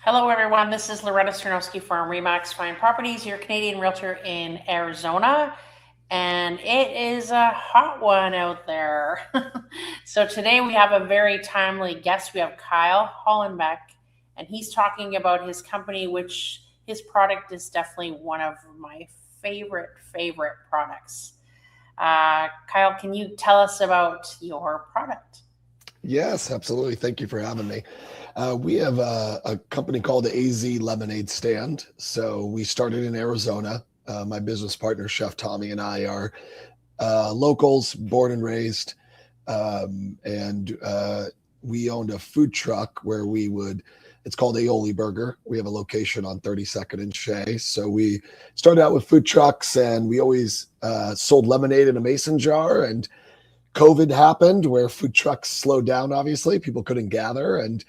Hello, everyone. This is Loretta Sternowski from Remax Fine Properties, your Canadian realtor in Arizona. And it is a hot one out there. So today we have a very timely guest. We have Kyle Hollenbeck, and he's talking about his company, which his product is definitely one of my favorite products. Kyle, can you tell us about your product? Yes, absolutely. Thank you for having me. We have a company called AZ Lemonade Stand. So we started in Arizona. My business partner, Chef Tommy, and I are locals, born and raised. And we owned a food truck where it's called Aioli Burger. We have a location on 32nd and Shea. So we started out with food trucks, and we always sold lemonade in a mason jar. And COVID happened where food trucks slowed down, obviously. People couldn't gather, and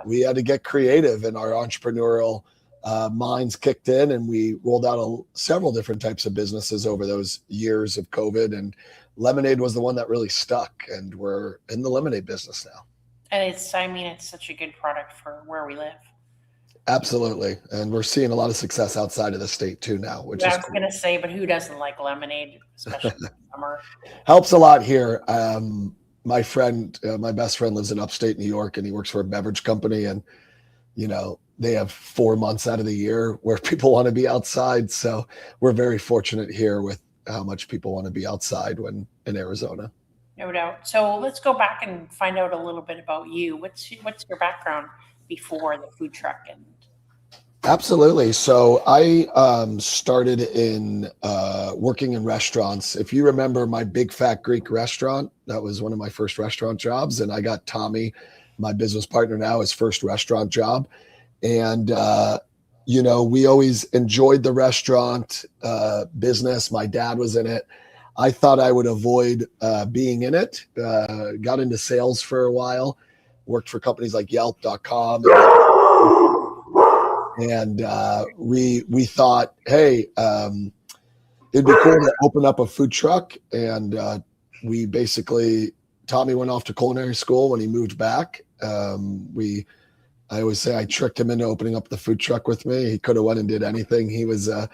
we had to get creative, and our entrepreneurial minds kicked in, and we rolled out several different types of businesses over those years of COVID, and lemonade was the one that really stuck, and we're in the lemonade business now. And it's such a good product for where we live. Absolutely. And we're seeing a lot of success outside of the state too now, which is I was going to say, but who doesn't like lemonade, especially in the summer? Helps a lot here. My best friend lives in upstate New York, and he works for a beverage company, and they have 4 months out of the year where people want to be outside. So we're very fortunate here with how much people want to be outside when in Arizona. No doubt. So let's go back and find out a little bit about you. What's your background before the food truck? Absolutely. So I started in working in restaurants. If you remember my Big Fat Greek restaurant, that was one of my first restaurant jobs. And I got Tommy, my business partner now, his first restaurant job. And, we always enjoyed the restaurant business. My dad was in it. I thought I would avoid being in it. Got into sales for a while, worked for companies like Yelp.com. And we thought, hey, it'd be cool to open up a food truck. And Tommy went off to culinary school when he moved back. I always say I tricked him into opening up the food truck with me. He could have went and did anything. He was a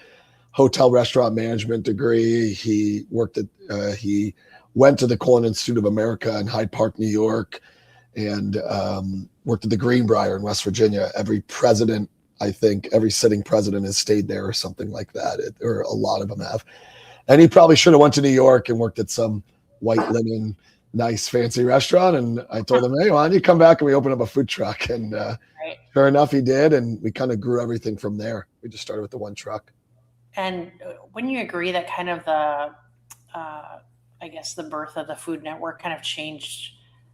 hotel restaurant management degree. He went to the Culinary Institute of America in Hyde Park, New York, and worked at the Greenbrier in West Virginia. Every sitting president has stayed there or something like that, or a lot of them have. And he probably should have went to New York and worked at some white linen, nice fancy restaurant. And I told him, hey, why don't you come back and we open up a food truck? And sure enough, he did. And we kind of grew everything from there. We just started with the one truck. And wouldn't you agree that kind of the birth of the Food Network kind of changed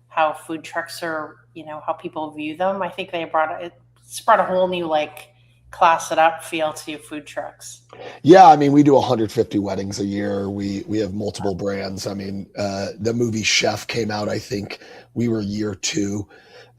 how food trucks are, how people view them? I think it's brought a whole new class it up feel to food trucks. Yeah, I mean, we do 150 weddings a year. We have multiple brands. I mean, the movie Chef came out, I think we were year 2.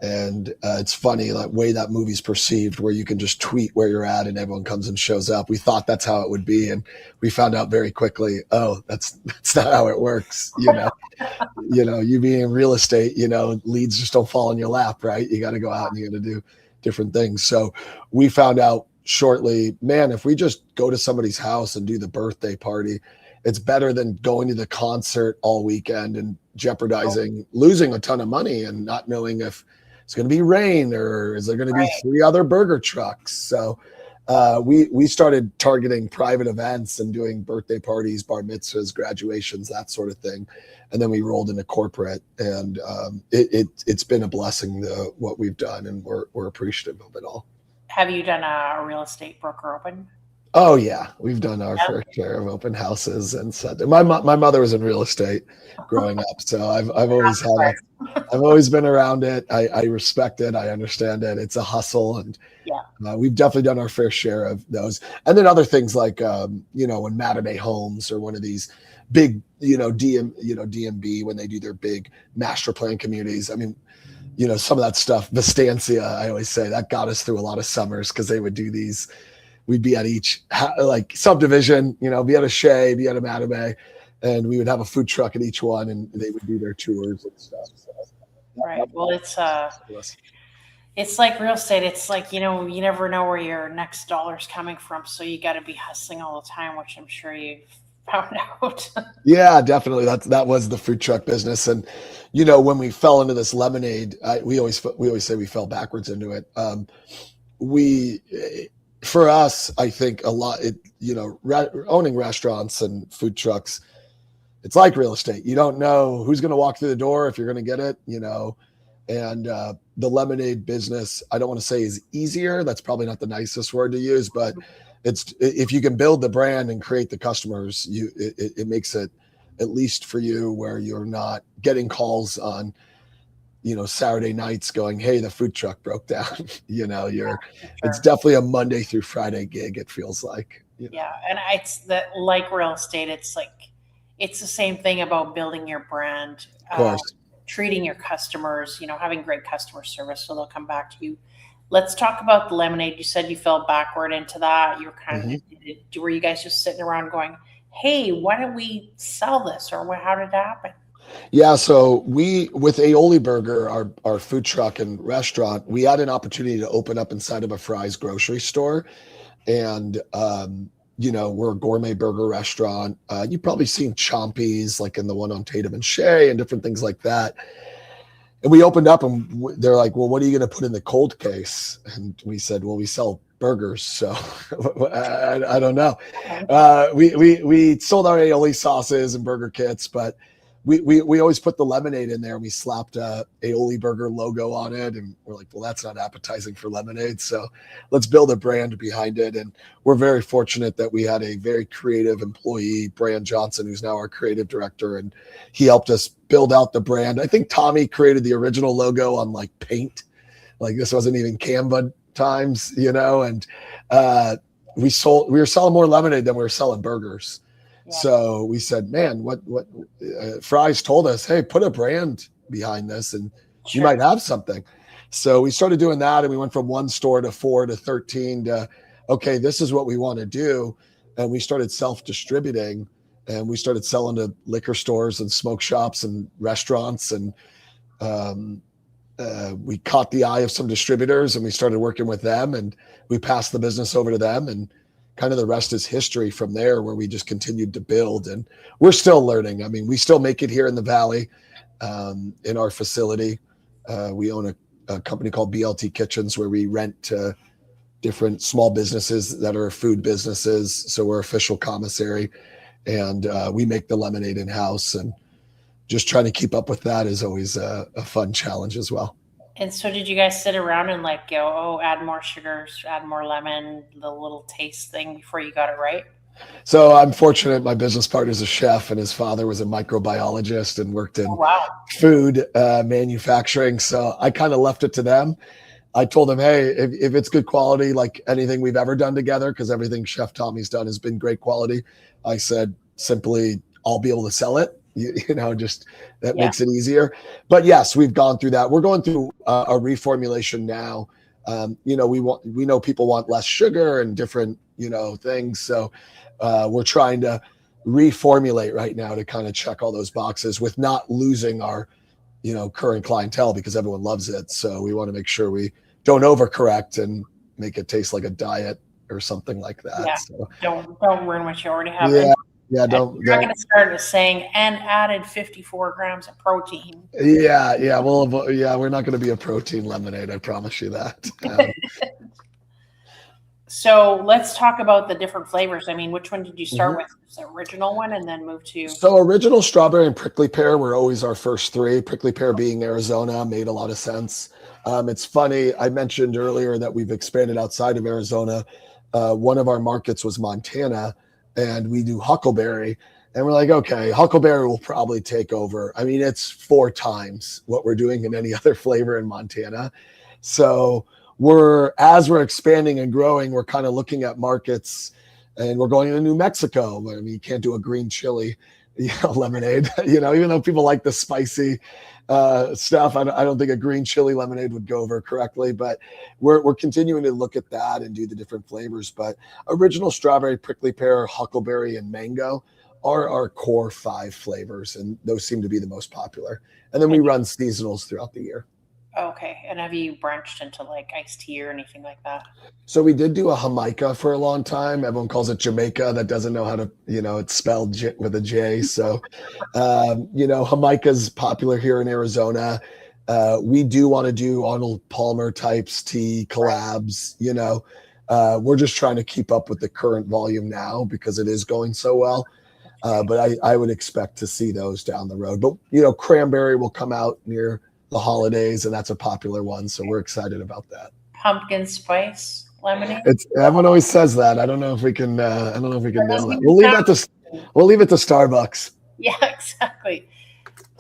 And it's funny, way that movie's perceived, where you can just tweet where you're at and everyone comes and shows up. We thought that's how it would be, and we found out very quickly, oh, that's not how it works. You being in real estate, leads just don't fall in your lap, right? You got to go out and you got to do different things. So we found out shortly, man, if we just go to somebody's house and do the birthday party, it's better than going to the concert all weekend and jeopardizing losing a ton of money and not knowing if it's going to be rain or is there going to be 3 other burger trucks. So we started targeting private events and doing birthday parties, bar mitzvahs, graduations, that sort of thing. And then we rolled into corporate, and it's been a blessing, what we've done, and we're appreciative of it all. Have you done a real estate broker open? Oh yeah, we've done our fair share of open houses and such. My mother was in real estate growing up, so I've always been around it. I respect it. I understand it. It's a hustle, and we've definitely done our fair share of those. And then other things like when Mattamy Homes or one of these big DMB, when they do their big master plan communities. I mean, some of that stuff, Vistancia, I always say that got us through a lot of summers, because they would do these. We'd be at each like subdivision, be at a Shea, be at a Mattamy, and we would have a food truck at each one, and they would do their tours and stuff. So, right. Well, it's like real estate. It's like, you never know where your next dollar's coming from. So you got to be hustling all the time, which I'm sure you've found out. Yeah, definitely. That was the food truck business. And, when we fell into this lemonade, we always say we fell backwards into it. For us, I think a lot, owning restaurants and food trucks, it's like real estate. You don't know who's going to walk through the door, if you're going to get it, and the lemonade business, I don't want to say is easier. That's probably not the nicest word to use, but if you can build the brand and create the customers, it makes it, at least for you, where you're not getting calls on, Saturday nights going, hey, the food truck broke down. It's definitely a Monday through Friday gig, it feels like. Yeah. And it's that, like real estate, it's the same thing about building your brand, of course. Treating your customers, having great customer service, so they'll come back to you. Let's talk about the lemonade. You said you fell backward into that. You were kind of, were you guys just sitting around going, hey, why don't we sell this? Or how did it happen? Yeah, so with Aioli Burger, our food truck and restaurant, we had an opportunity to open up inside of a Fry's grocery store. And, we're a gourmet burger restaurant. You've probably seen Chompy's, like in the one on Tatum and Shea and different things like that. And we opened up, and they're like, well, what are you going to put in the cold case? And we said, well, we sell burgers. So I don't know. We sold our aioli sauces and burger kits, but we always put the lemonade in there, and we slapped a Aioli Burger logo on it, and we're like, well, that's not appetizing for lemonade, so let's build a brand behind it. And we're very fortunate that we had a very creative employee, Brian Johnson, who's now our creative director, and he helped us build out the brand. I think Tommy created the original logo on like paint, like this wasn't even Canva times, and we were selling more lemonade than we were selling burgers. So we said, man, what Fry's told us, hey, put a brand behind this, and you might have something. So we started doing that, and we went from 1 store to 4 to 13 to, okay, this is what we want to do. And we started self-distributing, and we started selling to liquor stores and smoke shops and restaurants. And we caught the eye of some distributors, and we started working with them, and we passed the business over to them, and kind of the rest is history from there, where we just continued to build. And we're still learning. I mean, we still make it here in the Valley, in our facility. We own a company called BLT Kitchens, where we rent to different small businesses that are food businesses. So we're official commissary, and we make the lemonade in-house, and just trying to keep up with that is always a fun challenge as well. And so did you guys sit around and like go, oh, add more sugars, add more lemon, the little taste thing before you got it right? So I'm fortunate. My business partner's a chef, and his father was a microbiologist and worked in food manufacturing. So I kind of left it to them. I told them, hey, if it's good quality, like anything we've ever done together, because everything Chef Tommy's done has been great quality, I said, simply, I'll be able to sell it. Just that makes it easier. But yes, we've gone through that. We're going through a reformulation now. We know people want less sugar and different, things. So we're trying to reformulate right now to kind of check all those boxes with not losing our, current clientele, because everyone loves it. So we want to make sure we don't overcorrect and make it taste like a diet or something like that. Yeah. So, don't ruin what you already have. Yeah, you're not going to start with saying, and added 54 grams of protein. Yeah. We're not going to be a protein lemonade. I promise you that. So let's talk about the different flavors. I mean, which one did you start Mhm. with? The original one and then move to? So original strawberry and prickly pear were always our first three. Prickly pear being Arizona made a lot of sense. It's funny, I mentioned earlier that we've expanded outside of Arizona. One of our markets was Montana, and we do huckleberry. And we're like, okay, huckleberry will probably take over. I mean, it's 4 times what we're doing in any other flavor in Montana. So as we're expanding and growing, we're kind of looking at markets, and we're going to New Mexico. I mean, you can't do a green chili, lemonade. Even though people like the spicy stuff, I don't think a green chili lemonade would go over correctly. But we're continuing to look at that and do the different flavors. But original strawberry, prickly pear, huckleberry, and mango are our core 5 flavors, and those seem to be the most popular. And then we run seasonals throughout the year. Okay. And have you branched into like iced tea or anything like that? So we did do a Jamaica for a long time. Everyone calls it Jamaica. That doesn't know how to, it's spelled with a J. So, Jamaica's popular here in Arizona. We do want to do Arnold Palmer types tea collabs. We're just trying to keep up with the current volume now because it is going so well. But I would expect to see those down the road. But, cranberry will come out near the holidays, and that's a popular one. So we're excited about that. Pumpkin spice lemonade. Everyone always says that. I don't know if we can. I don't know if we can nail that. We'll leave it to Starbucks. Yeah, exactly.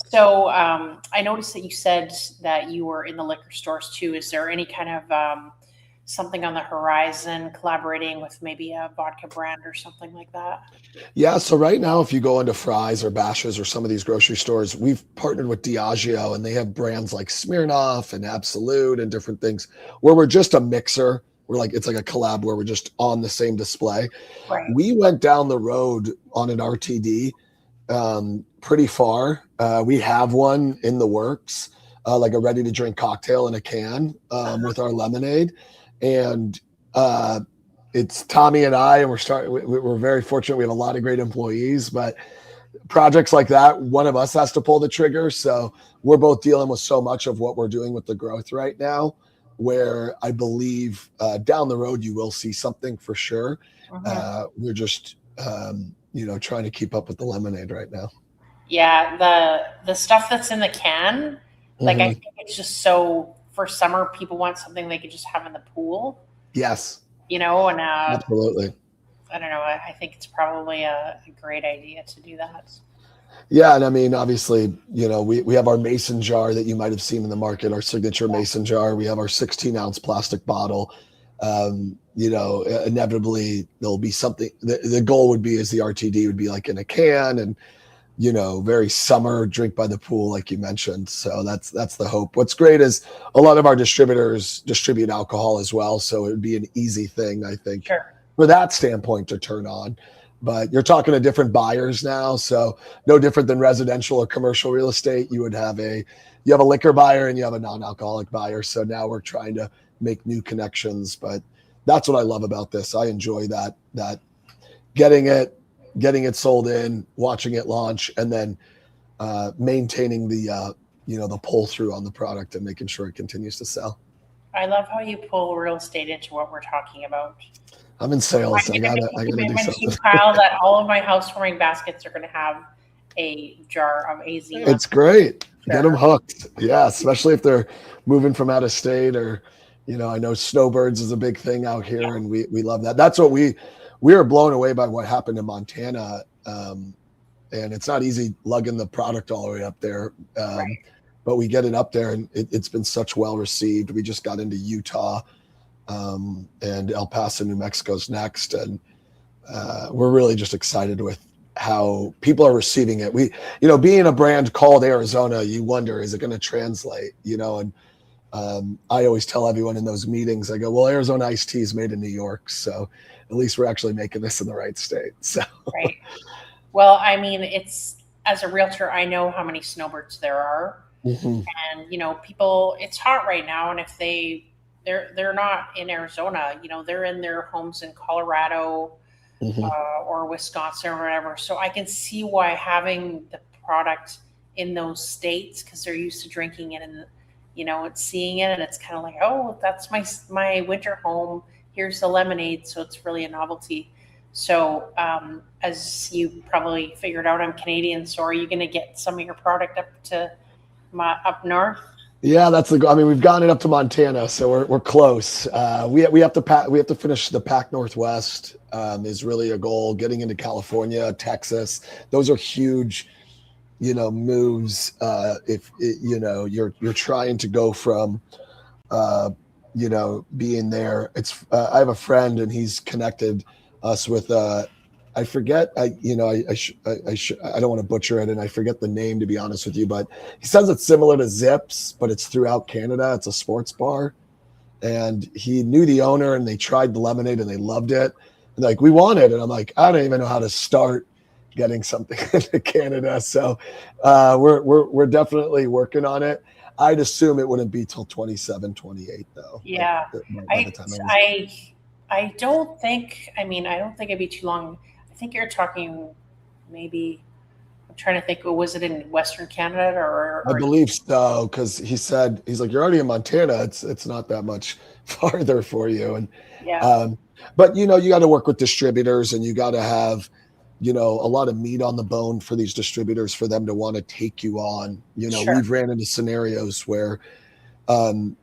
So I noticed that you said that you were in the liquor stores too. Is there any kind of something on the horizon, collaborating with maybe a vodka brand or something like that? Yeah. So right now, if you go into Fry's or Bash's or some of these grocery stores, we've partnered with Diageo, and they have brands like Smirnoff and Absolute and different things where we're just a mixer. It's like a collab where we're just on the same display. Right. We went down the road on an RTD pretty far. We have one in the works, like a ready to drink cocktail in a can with our lemonade. And it's Tommy and I, and we're very fortunate. We have a lot of great employees, but projects like that, one of us has to pull the trigger. So we're both dealing with so much of what we're doing with the growth right now, where I believe down the road you will see something for sure. We're just trying to keep up with the lemonade right now. Yeah, the stuff that's in the can, like I think it's just so for summer people want something they could just have in the pool. Yes. And absolutely. I don't know. I think it's probably a great idea to do that. Yeah, and I mean, obviously, we have our mason jar that you might have seen in the market, our signature mason jar. We have our 16-ounce plastic bottle. Inevitably there'll be something. The goal would be is the RTD would be like in a can, and very summer drink by the pool, like you mentioned. So that's the hope. What's great is a lot of our distributors distribute alcohol as well, so it would be an easy thing, I think, for that standpoint to turn on. But you're talking to different buyers now, so no different than residential or commercial real estate. You have a liquor buyer and you have a non-alcoholic buyer. So now we're trying to make new connections. But that's what I love about this. I enjoy that getting it sold in, watching it launch, and then maintaining the pull through on the product and making sure it continues to sell. I love how you pull real estate into what we're talking about. I'm in sales. I gotta do something. Kyle, that all of my housewarming baskets are going to have a jar of AZ. It's great. Sure. Get them hooked. Yeah, especially if they're moving from out of state, or I know snowbirds is a big thing out here, and we love that. That's what we are blown away by what happened in Montana, and it's not easy lugging the product all the way up there. But we get it up there, and it's been such well received. We just got into Utah. And El Paso, New Mexico's next. And we're really just excited with how people are receiving it. Being a brand called Arizona, you wonder, is it going to translate, and I always tell everyone in those meetings, I go, well, Arizona iced tea is made in New York. So at least we're actually making this in the right state. So. Right. Well, I mean, as a realtor, I know how many snowbirds there are. And, people, it's hot right now. And if they're not in Arizona, they're in their homes in Colorado or Wisconsin or whatever. So I can see why having the product in those states, because they're used to drinking it and, it's seeing it, and it's kind of like, oh, that's my winter home. here's the lemonade. So it's really a novelty. So as you probably figured out, I'm Canadian. So are you going to get some of your product up north? Yeah, that's the goal. I mean, we've gotten it up to Montana, so we're close. We have to finish the Pac Northwest is really a goal. Getting into California, Texas, those are huge, moves. If you're trying to go from, being there. I have a friend and he's connected us with. I forget. I don't want to butcher it, and I forget the name, to be honest with you. But he says it's similar to Zips, but it's throughout Canada. It's a sports bar, and he knew the owner, and they tried the lemonade, and they loved it. And like, we want it, and I'm like, I don't even know how to start getting something into Canada. So we're definitely working on it. I'd assume it wouldn't be till 27, 28 though. Yeah, by the time I don't think. I mean, I don't think it'd be too long. I think you're talking maybe. I'm trying to think. Was it in Western Canada or I believe so, because he's like, you're already in Montana. It's not that much farther for you. And yeah. But you got to work with distributors, and you got to have a lot of meat on the bone for these distributors for them to want to take you on. Sure. We've ran into scenarios where the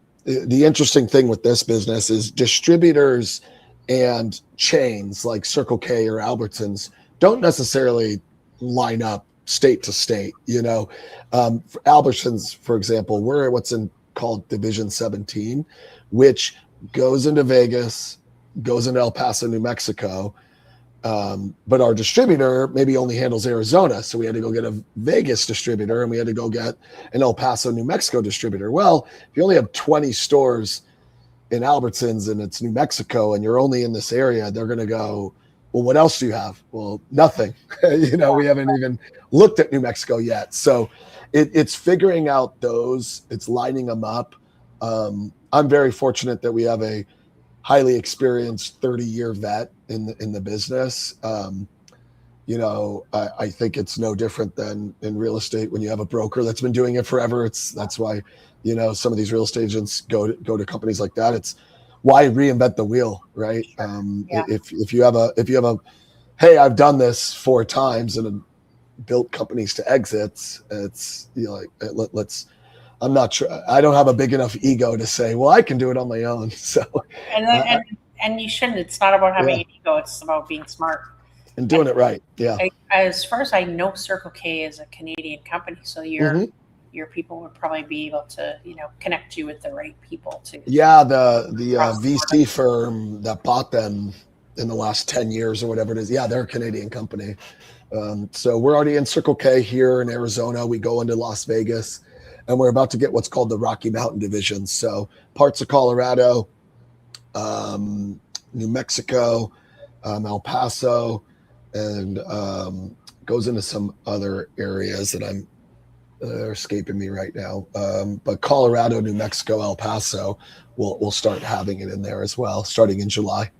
interesting thing with this business is distributors and chains like Circle K or Albertsons don't necessarily line up state to state. For Albertsons, for example, we're what's called Division 17, which goes into Vegas, goes into El Paso, New Mexico. But our distributor maybe only handles Arizona. So we had to go get a Vegas distributor, and we had to go get an El Paso, New Mexico distributor. Well, if you only have 20 stores in Albertsons and it's New Mexico and you're only in this area, they're going to go, well, what else do you have? Well, nothing. We haven't even looked at New Mexico yet. So it's figuring out it's lining them up. I'm very fortunate that we have a highly experienced 30-year vet in the business. I think it's no different than in real estate when you have a broker that's been doing it forever. That's why, some of these real estate agents go to companies like that. It's why reinvent the wheel, right? If you have a, hey, I've done this 4 times and built companies to exits. It's let's. I'm not sure. I don't have a big enough ego to say, well, I can do it on my own. So, and you shouldn't. It's not about having an ego. It's about being smart and doing it right. Yeah. As far as I know, Circle K is a Canadian company, so your people would probably be able to, connect you with the right people too. Yeah, the VC firm that bought them in the last 10 years or whatever it is. Yeah, they're a Canadian company. So we're already in Circle K here in Arizona. We go into Las Vegas. And we're about to get what's called the Rocky Mountain Division. So parts of Colorado, New Mexico, El Paso, and goes into some other areas that are escaping me right now. But Colorado, New Mexico, El Paso, we'll start having it in there as well, starting in July.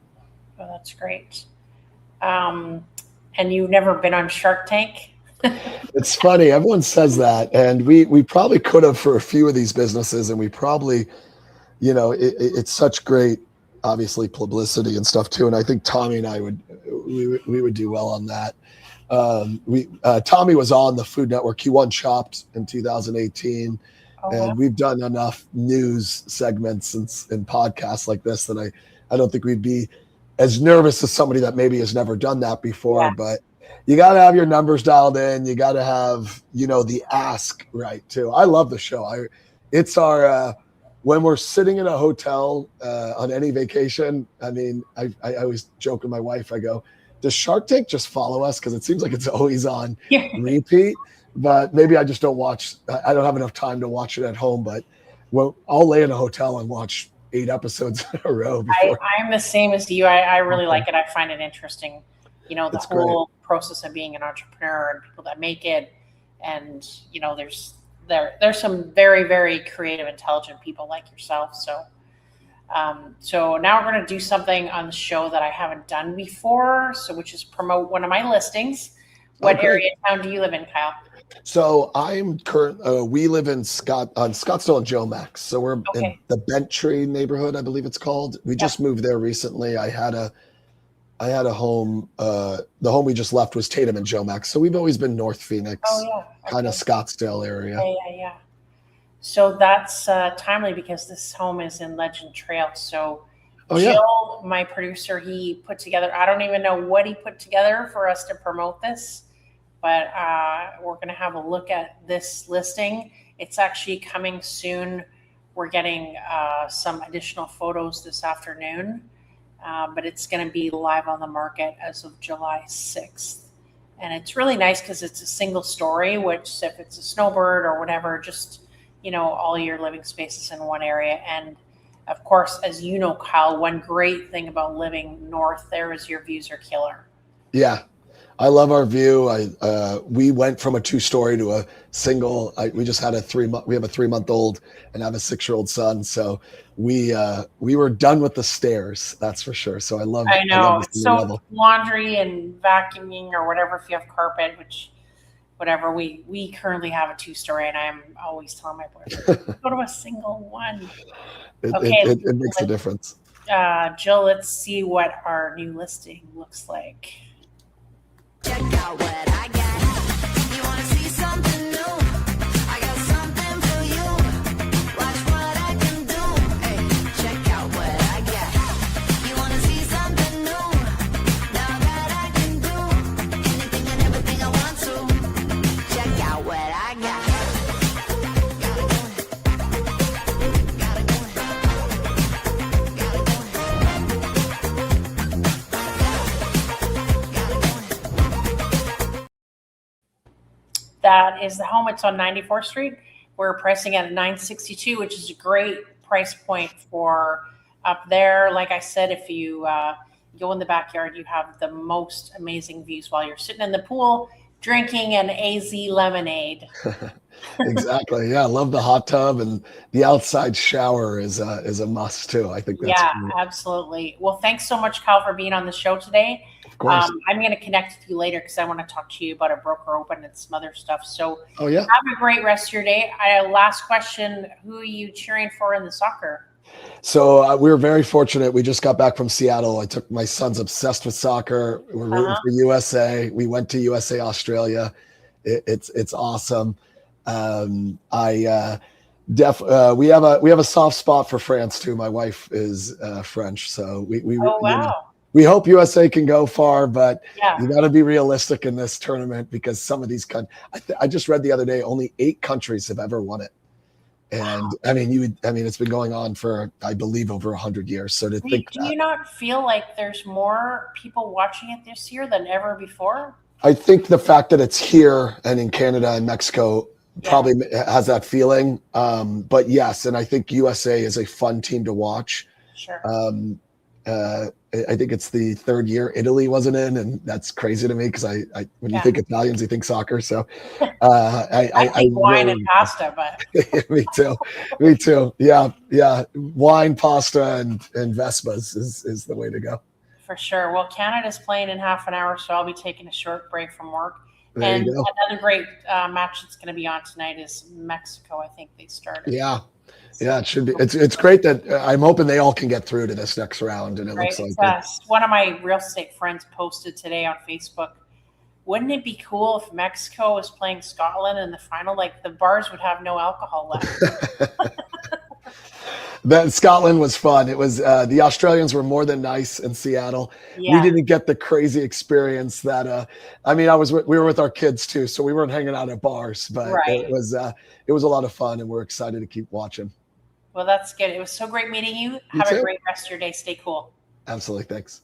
Oh, that's great. And you've never been on Shark Tank? It's funny. Everyone says that, and we probably could have for a few of these businesses, and we probably, it's such great, obviously, publicity and stuff too. And I think Tommy and I we would do well on that. Tommy was on the Food Network. He won Chopped in 2018, and we've done enough news segments and podcasts like this that I don't think we'd be as nervous as somebody that maybe has never done that before, but. You got to have your numbers dialed in. You got to have, the ask right too. I love the show. It's our, when we're sitting in a hotel on any vacation, I mean, I always joke with my wife, I go, does Shark Tank just follow us? Because it seems like it's always on repeat, but maybe I just don't I don't have enough time to watch it at home, but I'll lay in a hotel and watch 8 episodes in a row. I'm the same as you. I really like it. I find it interesting. The whole process of being an entrepreneur and people that make it. And, there's some very, very creative, intelligent people like yourself. So now we're going to do something on the show that I haven't done before. So, which is promote one of my listings. What area of town do you live in, Kyle? So I'm current. We live in Scottsdale and Jomax. So we're in Okay. the Bentry neighborhood, I believe it's called. We Yep. just moved there recently. I had a home. The home we just left was Tatum and Jomax. So we've always been North Oh Phoenix, yeah. kind of Okay. Scottsdale area. Yeah. So that's timely because this home is in Legend Trail. So Oh yeah. Jill, my producer, he put together, I don't even know what he put together for us to promote this, but we're going to have a look at this listing. It's actually coming soon. We're getting some additional photos this afternoon, but it's going to be live on the market as of July 6th. And it's really nice because it's a single story, which if it's a snowbird or whatever, just, all your living spaces in one area. And of course, as you know, Kyle, one great thing about living north there is your views are killer. Yeah. I love our view. We went from a 2-story to a single. We just had we have a 3-month-old and have a 6-year-old son. So we were done with the stairs. That's for sure. So I love know the it's single so level. laundry and vacuuming or whatever if you have carpet, which whatever we currently have a 2-story, and I'm always telling my boyfriend go to a single one. Okay, It makes a difference. Jill, let's see what our new listing looks like. Check out what I got. You wanna see something new? I got something for you. Watch what I can do. Hey, check out what I got. You wanna see something new? Now that I can do anything and everything I want to. Check out what I got. That is the home. It's on 94th Street. We're pricing at $962, which is a great price point for up there. Like I said, if you go in the backyard, you have the most amazing views while you're sitting in the pool drinking an AZ lemonade. Exactly. Yeah, I love the hot tub, and the outside shower is a must too. I think that's great. Absolutely. Well, thanks so much, Kyle, for being on the show today. Of course. I'm going to connect with you later because I want to talk to you about a broker open and some other stuff. So Oh yeah. have a great rest of your day. Last question, who are you cheering for in the soccer? So we were very fortunate. We just got back from Seattle. My son's obsessed with soccer. We're rooting for USA. We went to USA Australia. It's awesome. We have a soft spot for France too. My wife is French, so we hope USA can go far, but you got to be realistic in this tournament because some of these I just read the other day only 8 countries have ever won it. And I mean, it's been going on for, I believe, over 100 years. So do you not feel like there's more people watching it this year than ever before? I think the fact that it's here and in Canada and Mexico probably has that feeling. But yes, and I think USA is a fun team to watch. Sure. I think it's the 3rd year Italy wasn't in, and that's crazy to me because when you think Italians, you think soccer. So I think wine and pasta, but me too. Yeah. Wine, pasta, and Vespas is the way to go. For sure. Well, Canada's playing in half an hour, so I'll be taking a short break from work. There you go. Another great match that's going to be on tonight is Mexico. I think they started. Yeah, it should be. It's great that I'm hoping they all can get through to this next round, and it looks like one of my real estate friends posted today on Facebook. Wouldn't it be cool if Mexico was playing Scotland in the final? Like the bars would have no alcohol left. That Scotland was fun. It was the Australians were more than nice in Seattle. Yeah. We didn't get the crazy experience that. We were with our kids too, so we weren't hanging out at bars, but it was a lot of fun, and we're excited to keep watching. Well, that's good. It was so great meeting you. Have a great rest of your day. Stay cool. Absolutely. Thanks.